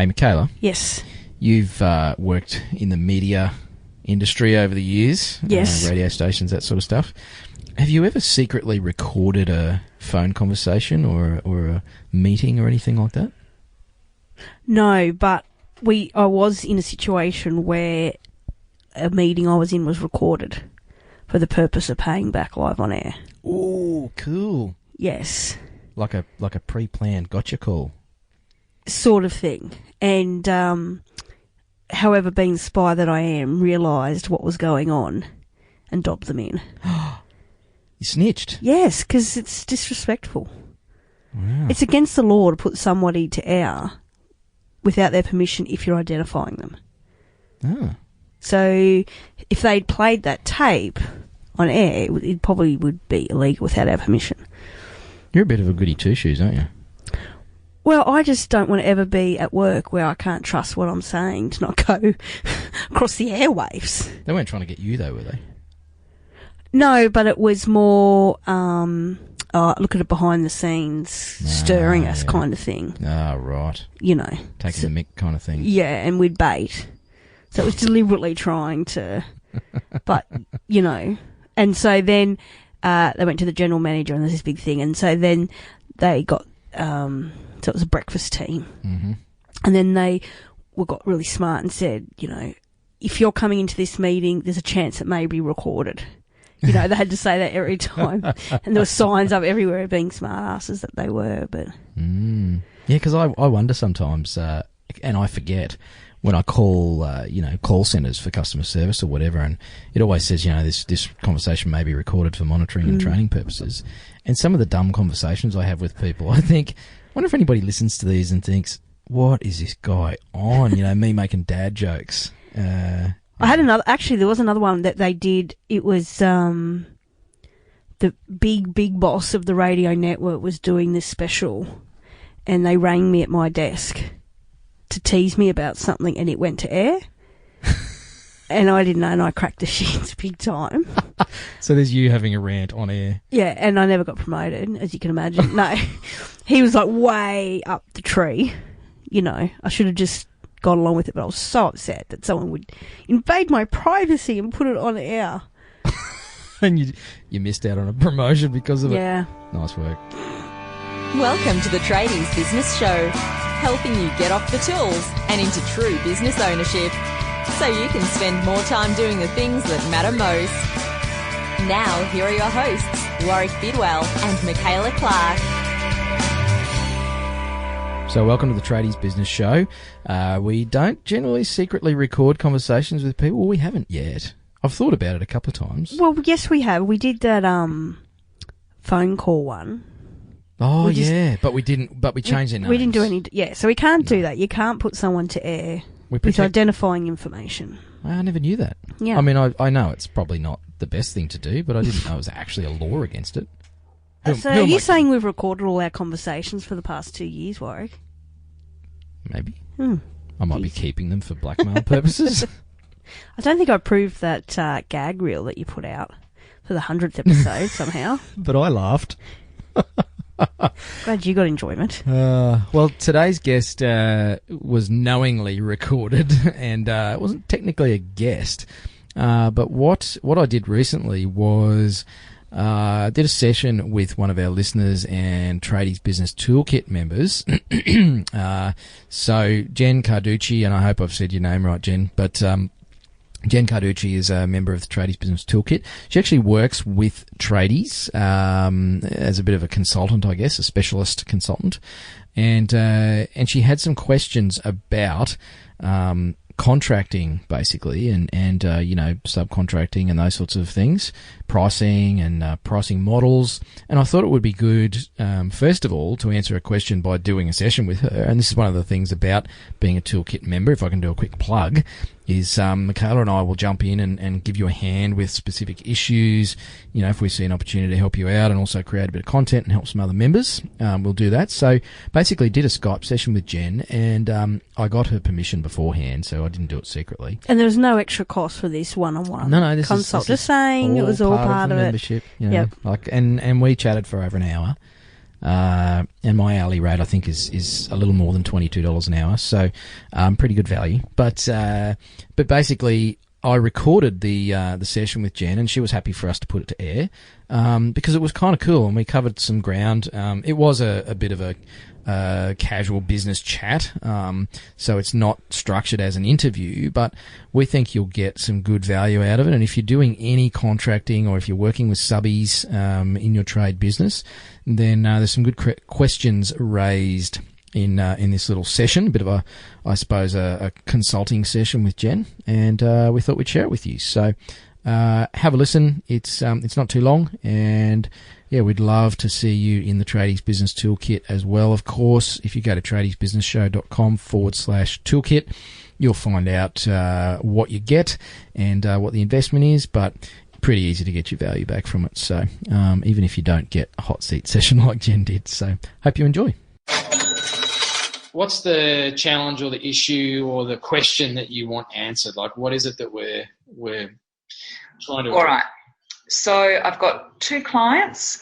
Hey, Michaela. Yes. You've worked in the media industry over the years. Yes. Radio stations, that sort of stuff. Have you ever secretly recorded a phone conversation or a meeting or anything like that? No, but I was in a situation where a meeting I was in was recorded for the purpose of paying back live on air. Oh, cool. Yes. Like a pre-planned gotcha call. Sort of thing. And, however, being the spy that I am, realised what was going on and dobbed them in. You snitched? Yes, because it's disrespectful. Wow. It's against the law to put somebody to air without their permission if you're identifying them. Oh. So if they'd played that tape on air, it probably would be illegal without our permission. You're a bit of a goody two-shoes, aren't you? Well, I just don't want to ever be at work where I can't trust what I'm saying to not go across the airwaves. They weren't trying to get you, though, were they? No, but it was more, look at it behind the scenes, stirring us kind of thing. Ah, right. You know. Taking the mick kind of thing. Yeah, and we'd bait. So it was deliberately trying to, but, you know. And so then they went to the general manager and there's this big thing. And so then they got, so it was a breakfast team. Mm-hmm. And then they got really smart and said, you know, if you're coming into this meeting, there's a chance it may be recorded. You know, they had to say that every time. And there were signs up everywhere being smart asses that they were. But Yeah, because I wonder sometimes, and I forget, when I call, call centres for customer service or whatever, and it always says, you know, this conversation may be recorded for monitoring and training purposes. And some of the dumb conversations I have with people, I think, I wonder if anybody listens to these and thinks, what is this guy on? You know, me making dad jokes. I had there was another one that they did. It was, the big boss of the radio network was doing this special and they rang me at my desk to tease me about something and it went to air. And I didn't know and I cracked the shins big time. So there's you having a rant on air. Yeah, and I never got promoted, as you can imagine. No, he was like way up the tree. You know, I should have just got along with it, but I was so upset that someone would invade my privacy and put it on air. And you missed out on a promotion because of it. Yeah. Nice work. Welcome to the Tradies Business Show, helping you get off the tools and into true business ownership, so you can spend more time doing the things that matter most. Now, here are your hosts, Warwick Bidwell and Michaela Clark. So welcome to the Tradies Business Show. We don't generally secretly record conversations with people. Well, we haven't yet. I've thought about it a couple of times. Well, yes, we have. We did that phone call one. Oh, yeah, but we didn't. But we changed their names. We didn't do any. Yeah, so we can't do that. You can't put someone to air with identifying information. I never knew that. Yeah. I mean, I know it's probably not the best thing to do, but I didn't know it was actually a law against it. So are you saying we've recorded all our conversations for the past 2 years, Warwick? Maybe. I might be keeping them for blackmail purposes. I don't think I proved that gag reel that you put out for the 100th episode somehow. But I laughed. Glad you got enjoyment. Well, today's guest was knowingly recorded, and it wasn't technically a guest. But what I did recently was I did a session with one of our listeners and Tradies Business Toolkit members. So Jen Carducci, and I hope I've said your name right, Jen, but Jen Carducci is a member of the Tradies Business Toolkit. She actually works with tradies as a bit of a consultant, I guess, a specialist consultant, and she had some questions about contracting, basically, and subcontracting and those sorts of things, pricing and pricing models. And I thought it would be good, first of all, to answer a question by doing a session with her. And this is one of the things about being a Toolkit member, if I can do a quick plug, is Michaela and I will jump in and give you a hand with specific issues. You know, if we see an opportunity to help you out and also create a bit of content and help some other members, we'll do that. So basically did a Skype session with Jen, and I got her permission beforehand, so I didn't do it secretly. And there was no extra cost for this one-on-one this consult. Is Just saying it was all part of it. Membership, you know, Yep. and we chatted for over an hour. and my hourly rate I think is a little more than $22 an hour, so pretty good value. But basically, I recorded the session with Jen, and she was happy for us to put it to air because it was kind of cool, and we covered some ground. It was a bit of a casual business chat, so it's not structured as an interview, but we think you'll get some good value out of it. And if you're doing any contracting, or if you're working with subbies in your trade business, then there's some good questions raised in this little session, a bit of a consulting session with Jen, and we thought we'd share it with you. So have a listen. It's not too long, and yeah, we'd love to see you in the Tradies Business Toolkit as well. Of course, if you go to tradiesbusinessshow.com/toolkit, you'll find out what you get and what the investment is, but pretty easy to get your value back from it. So even if you don't get a hot seat session like Jen did. So hope you enjoy. What's the challenge or the issue or the question that you want answered? Like, what is it that we're trying to... All right. So I've got two clients.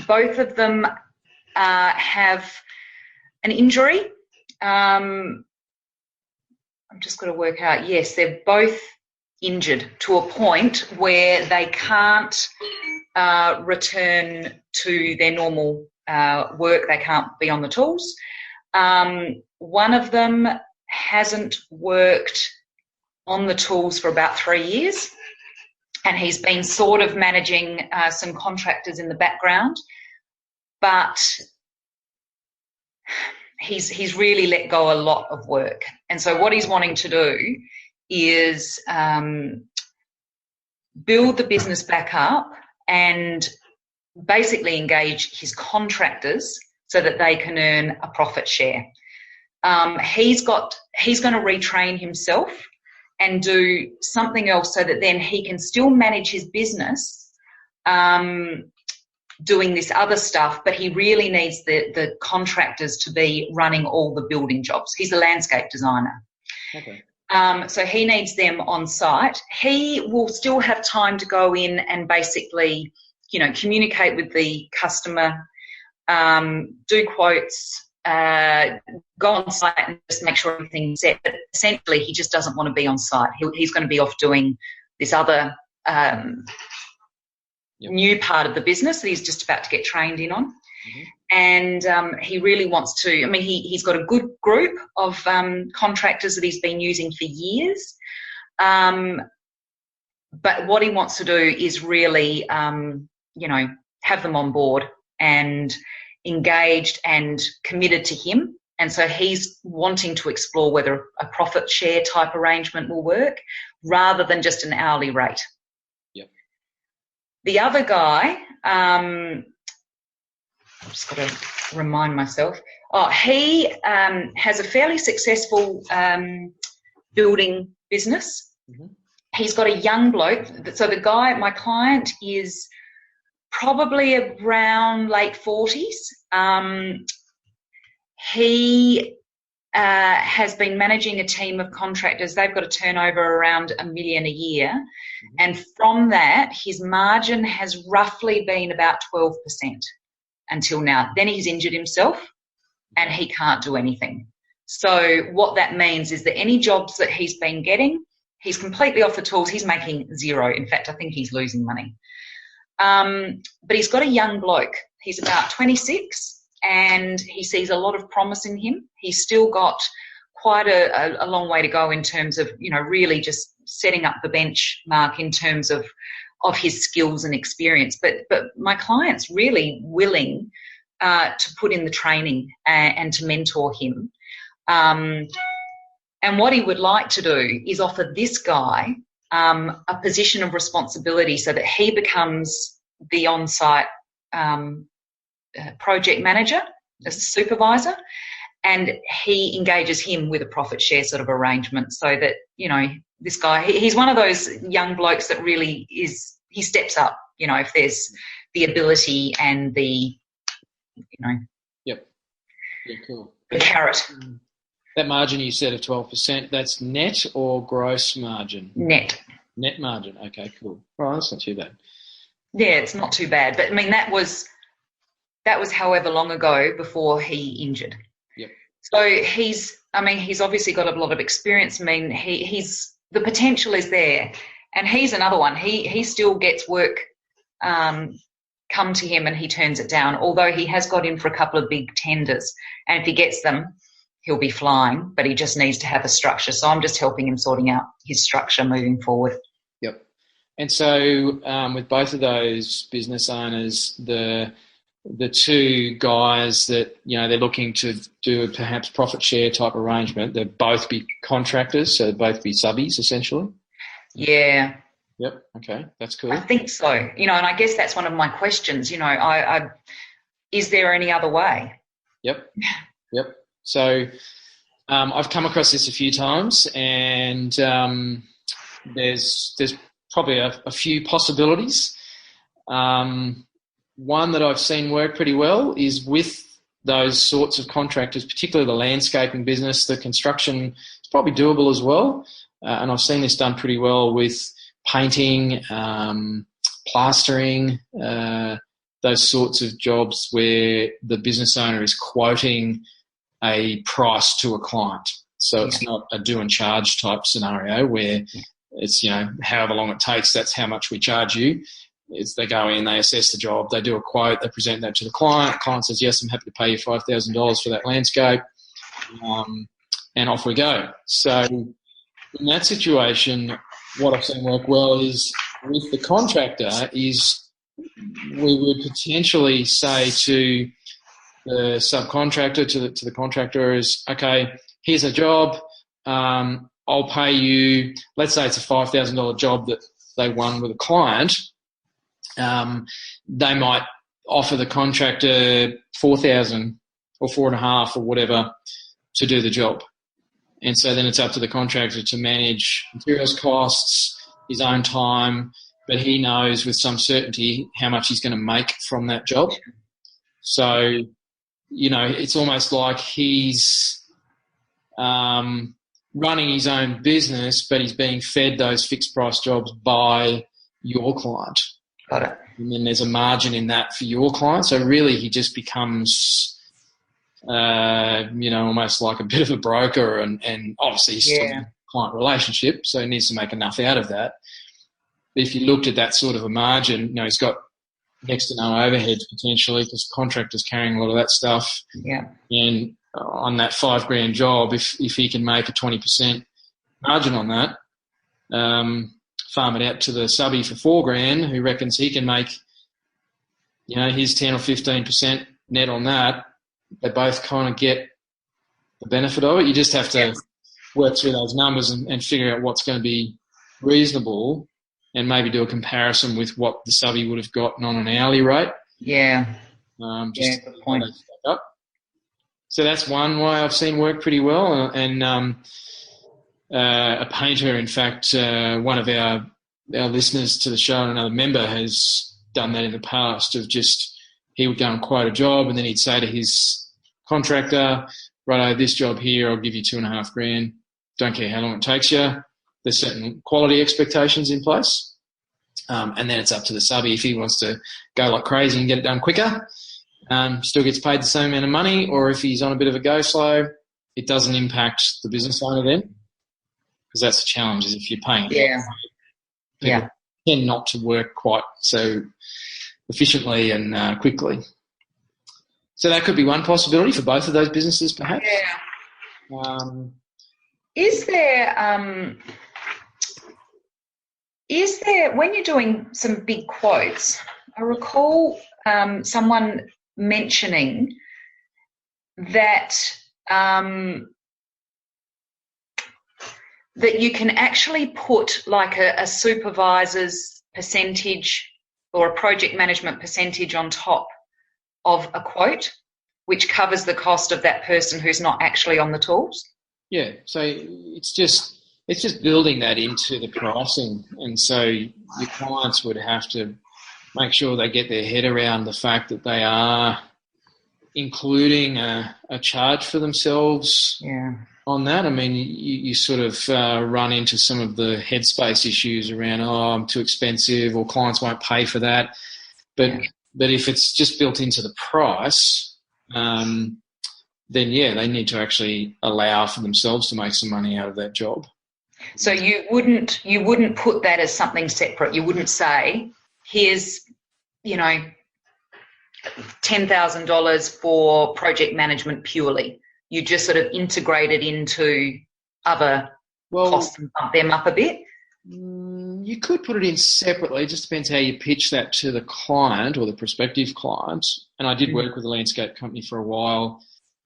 Both of them have an injury. I'm just going to work out. Yes, they're both injured to a point where they can't return to their normal work. They can't be on the tools. One of them hasn't worked on the tools for about 3 years, and he's been sort of managing some contractors in the background, but he's really let go a lot of work. And so what he's wanting to do is build the business back up and basically engage his contractors so that they can earn a profit share. He's going to retrain himself and do something else so that then he can still manage his business doing this other stuff, but he really needs the contractors to be running all the building jobs. He's a landscape designer. Okay. So he needs them on site. He will still have time to go in and basically, communicate with the customer, do quotes, go on site and just make sure everything's set. But essentially, he just doesn't want to be on site. He's going to be off doing this other new part of the business that he's just about to get trained in on. Mm-hmm. And he really wants to, he's got a good group of contractors that he's been using for years. But what he wants to do is really, have them on board and engaged and committed to him. And so he's wanting to explore whether a profit share type arrangement will work rather than just an hourly rate. Yep. The other guy, I've just got to remind myself. He has a fairly successful building business. Mm-hmm. He's got a young bloke. So the guy, my client, is probably around late 40s. He has been managing a team of contractors. They've got a turnover around $1 million a year. Mm-hmm. And from that, his margin has roughly been about 12% until now. Then he's injured himself and he can't do anything. So what that means is that any jobs that he's been getting, he's completely off the tools. He's making zero. In fact, I think he's losing money. But he's got a young bloke. He's about 26 and he sees a lot of promise in him. He's still got quite a long way to go in terms of, really just setting up the benchmark in terms of his skills and experience. But my client's really willing to put in the training and to mentor him. And what he would like to do is offer this guy a position of responsibility so that he becomes the on-site project manager, a supervisor, and he engages him with a profit share sort of arrangement so that, this guy, he's one of those young blokes that really he steps up, if there's the ability and the, Yep. Yeah, cool. The carrot. That margin you said of 12%, that's net or gross margin? Net. Net margin. Okay, cool. Well, that's not too bad. Yeah, it's not too bad. But, that that was however long ago before he injured. Yep. So he's obviously got a lot of experience. I mean, he's the potential is there, and he's another one. He still gets work come to him and he turns it down, although he has got in for a couple of big tenders, and if he gets them, he'll be flying, but he just needs to have a structure. So I'm just helping him sorting out his structure moving forward. Yep. And so with both of those business owners, the two guys that, they're looking to do perhaps profit share type arrangement, they'll both be contractors, so they'll both be subbies essentially? Yeah. Yep. Okay. That's cool. I think so. And I guess that's one of my questions, is there any other way? Yep. So I've come across this a few times, and there's probably a few possibilities. One that I've seen work pretty well is with those sorts of contractors, particularly the landscaping business. The construction is probably doable as well, and I've seen this done pretty well with painting, plastering, those sorts of jobs where the business owner is quoting a price to a client. So it's not a do and charge type scenario where it's, however long it takes, that's how much we charge you. It's they go in, they assess the job, they do a quote, they present that to the client. The client says, yes, I'm happy to pay you $5,000 for that landscape, and off we go. So in that situation, what I've seen work well is with the contractor is we would potentially say to the subcontractor, to the contractor is, okay, here's a job, I'll pay you, let's say it's a $5,000 job that they won with a client, they might offer the contractor $4,000 or $4,500 or whatever to do the job. And so then it's up to the contractor to manage materials costs, his own time, but he knows with some certainty how much he's going to make from that job. So, it's almost like he's running his own business, but he's being fed those fixed price jobs by your client. Got it. And then there's a margin in that for your client. So really he just becomes almost like a bit of a broker, and obviously he's still in a client relationship, so he needs to make enough out of that. But if you looked at that sort of a margin, he's got next to no overheads potentially because the contractor's carrying a lot of that stuff. Yeah. And on that $5,000 job, if he can make a 20% margin on that, farm it out to the subby for $4,000 who reckons he can make, his 10 or 15% net on that, they both kind of get the benefit of it. You just have to work through those numbers and figure out what's going to be reasonable, and maybe do a comparison with what the subby would have gotten on an hourly rate. Yeah. Just good point. Up. So that's one way I've seen work pretty well. And a painter, in fact, one of our listeners to the show and another member has done that in the past, of just he would go and quote a job, and then he'd say to his contractor, righto, this job here, I'll give you $2,500. Don't care how long it takes you. There's certain quality expectations in place. And then it's up to the subby if he wants to go like crazy and get it done quicker. Still gets paid the same amount of money, or if he's on a bit of a go slow, it doesn't impact the business owner then, because that's the challenge, is if you're paying. People tend not to work quite so efficiently and quickly. So that could be one possibility for both of those businesses, perhaps. Yeah. Is there, when you're doing some big quotes, I recall someone mentioning that that you can actually put like a supervisor's percentage or a project management percentage on top of a quote, which covers the cost of that person who's not actually on the tools. Yeah, so it's just building that into the pricing, and so your clients would have to make sure they get their head around the fact that they are including a charge for themselves on that. I mean, you sort of run into some of the headspace issues around, I'm too expensive, or clients won't pay for that. But But if it's just built into the price, then yeah, they need to actually allow for themselves to make some money out of that job. So you wouldn't put that as something separate. You wouldn't say, here's, $10,000 for project management purely. You just sort of integrate it into other costs and bump them up a bit. You could put it in separately. It just depends how you pitch that to the client or the prospective client. And I did work with a landscape company for a while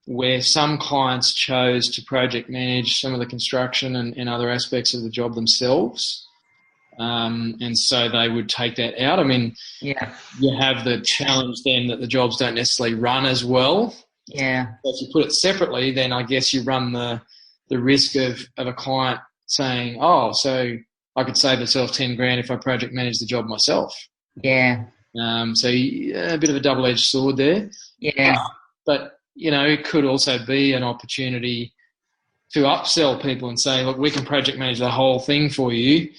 where some clients chose to project manage some of the construction and other aspects of the job themselves. And so they would take that out. I mean, you have the challenge then that the jobs don't necessarily run as well. Yeah. So if you put it separately, then I guess you run the risk of a client saying, oh, so I could save myself $10,000 if I project manage the job myself. Yeah. So a bit of a double-edged sword there. Yeah. But, it could also be an opportunity to upsell people and say, look, we can project manage the whole thing for you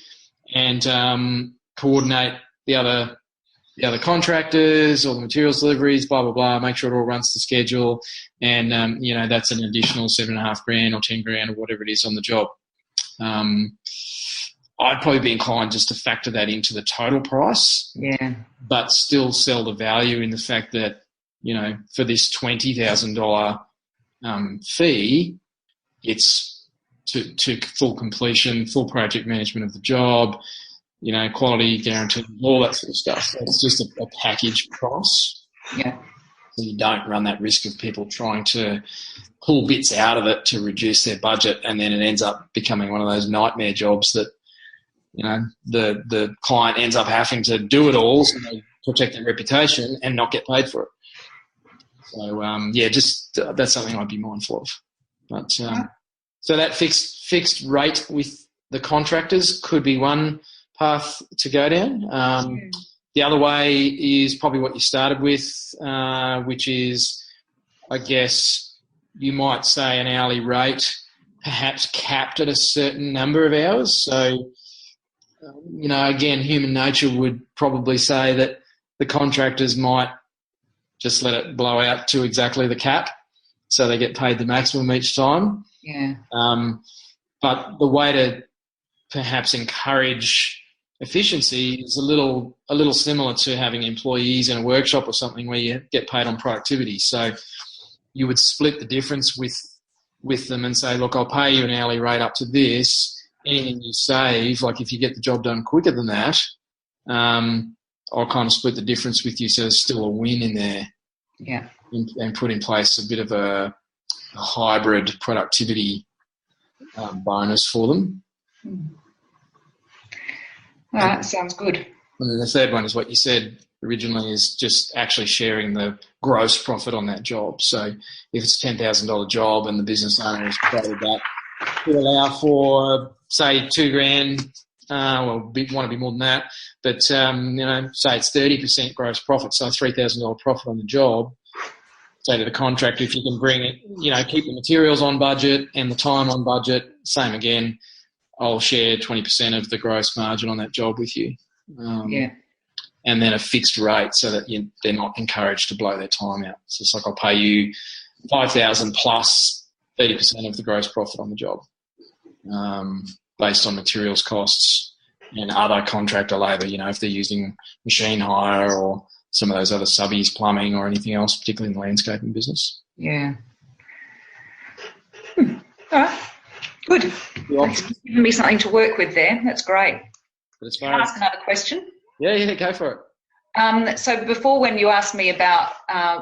and coordinate the other contractors, all the materials deliveries, blah, blah, blah, make sure it all runs to schedule. And, that's an additional $7,500 or $10,000 or whatever it is on the job. I'd probably be inclined just to factor that into the total price. Yeah. But still sell the value in the fact that, for this $20,000 fee, it's to full completion, full project management of the job, quality guarantee, all that sort of stuff. So it's just a package price. Yeah. So you don't run that risk of people trying to pull bits out of it to reduce their budget, and then it ends up becoming one of those nightmare jobs that, the client ends up having to do it all so they protect their reputation and not get paid for it. So, that's something I'd be mindful of. But so that fixed rate with the contractors could be one path to go down. The other way is probably what you started with, which is, I guess, you might say an hourly rate, perhaps capped at a certain number of hours. So, again, human nature would probably say that the contractors might just let it blow out to exactly the cap so they get paid the maximum each time. Yeah. But the way to perhaps encourage efficiency is a little similar to having employees in a workshop or something where you get paid on productivity. So you would split the difference with them and say, look, I'll pay you an hourly rate up to this. Anything you save, like if you get the job done quicker than that, I'll kind of split the difference with you so there's still a win in there. Yeah. And put in place a bit of a hybrid productivity bonus for them. All right, sounds good. And then the third one is what you said originally, is just actually sharing the gross profit on that job. So if it's a $10,000 job and the business owner has created that, to allow for, say, $2,000. Want to be more than that, but say it's 30% gross profit, so $3,000 profit on the job. Say to the contractor, if you can bring it, keep the materials on budget and the time on budget, same again. I'll share 20% of the gross margin on that job with you. And then a fixed rate so that they're not encouraged to blow their time out. So it's like I'll pay you $5,000 plus 30% of the gross profit on the job. Based on materials costs and other contractor labour, if they're using machine hire or some of those other subbies, plumbing or anything else, particularly in the landscaping business. Yeah. All right. Good. Thanks for giving me something to work with there. That's great. But as Can far I as, ask another question? Yeah, go for it. So before, when you asked me about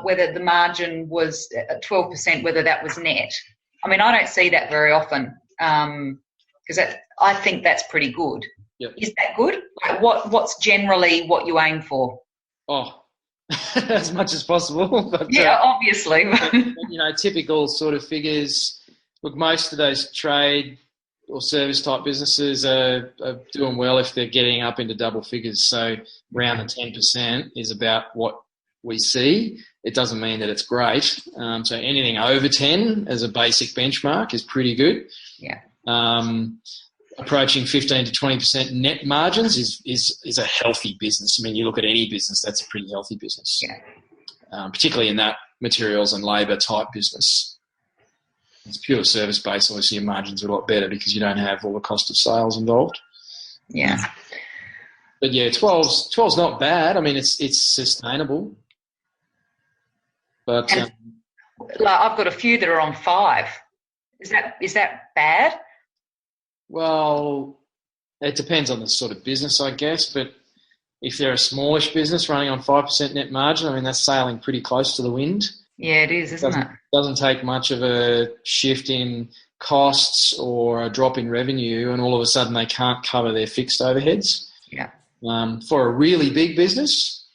whether the margin was at 12%, whether that was net, I mean, I don't see that very often. Because I think that's pretty good. Yep. Is that good? Like what's generally what you aim for? Oh, as much as possible. But, obviously. Typical sort of figures. Look, most of those trade or service type businesses are doing well if they're getting up into double figures. So around the 10% is about what we see. It doesn't mean that it's great. So anything over 10 as a basic benchmark is pretty good. Yeah. approaching 15 to 20% net margins is a healthy business. I mean, you look at any business, that's a pretty healthy business, particularly in that materials and labour type business. It's pure service based. Obviously, your margins are a lot better because you don't have all the cost of sales involved. Yeah. But yeah, 12's not bad. I mean, it's sustainable. But like, I've got a few that are on 5. Is that bad? Well, it depends on the sort of business, I guess. But if they're a smallish business running on 5% net margin, I mean, that's sailing pretty close to the wind. Yeah, it is, isn't it? Doesn't take much of a shift in costs or a drop in revenue, and all of a sudden they can't cover their fixed overheads. Yeah. For a really big business,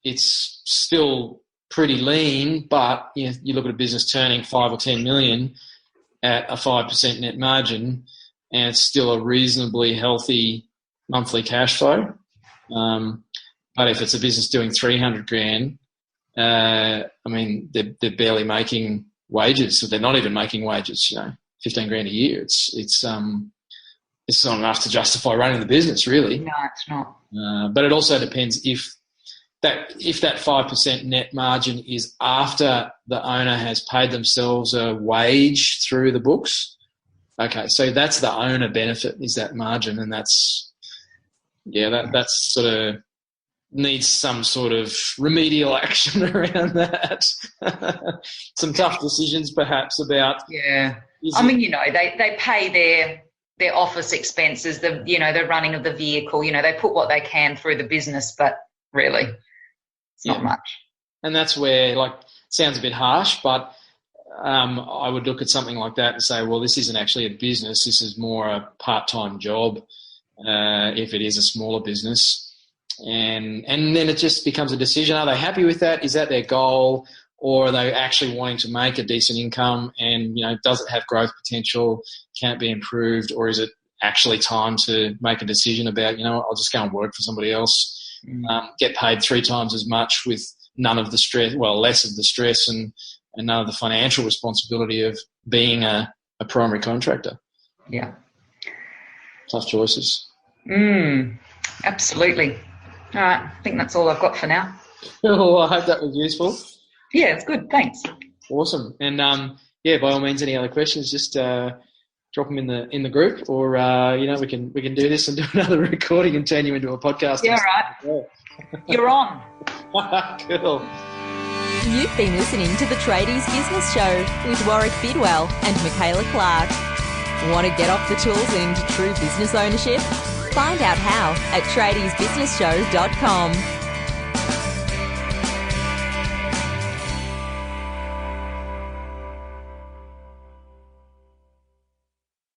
it's still pretty lean, but you look at a business turning 5 or 10 million at a 5% net margin, and it's still a reasonably healthy monthly cash flow. But if it's a business doing 300 grand, I mean, they're barely making wages, so they're not even making wages. 15 grand a year. It's not enough to justify running the business, really. No, it's not. But it also depends if that 5% net margin is after the owner has paid themselves a wage through the books. Okay, so that's the owner benefit, is that margin, and that's sort of needs some sort of remedial action around that. Some tough decisions perhaps about... Yeah. I mean, they pay their office expenses, the running of the vehicle, they put what they can through the business, but really it's not much. And that's where, sounds a bit harsh, but I would look at something like that and say, well, this isn't actually a business. This is more a part-time job if it is a smaller business. And then it just becomes a decision. Are they happy with that? Is that their goal? Or are they actually wanting to make a decent income and, does it have growth potential? Can it be improved? Or is it actually time to make a decision about, I'll just go and work for somebody else, get paid 3 times as much with none of the stress, less of the stress and none of the financial responsibility of being a primary contractor. Yeah. Tough choices. Absolutely. All right. I think that's all I've got for now. Well, I hope that was useful. Yeah, it's good. Thanks. Awesome. And by all means, any other questions, just drop them in the group, or we can do this and do another recording and turn you into a podcast. Yeah, right. You're on. Cool. You've been listening to the Tradies Business Show with Warwick Bidwell and Michaela Clark. Want to get off the tools and into true business ownership? Find out how at tradiesbusinessshow.com.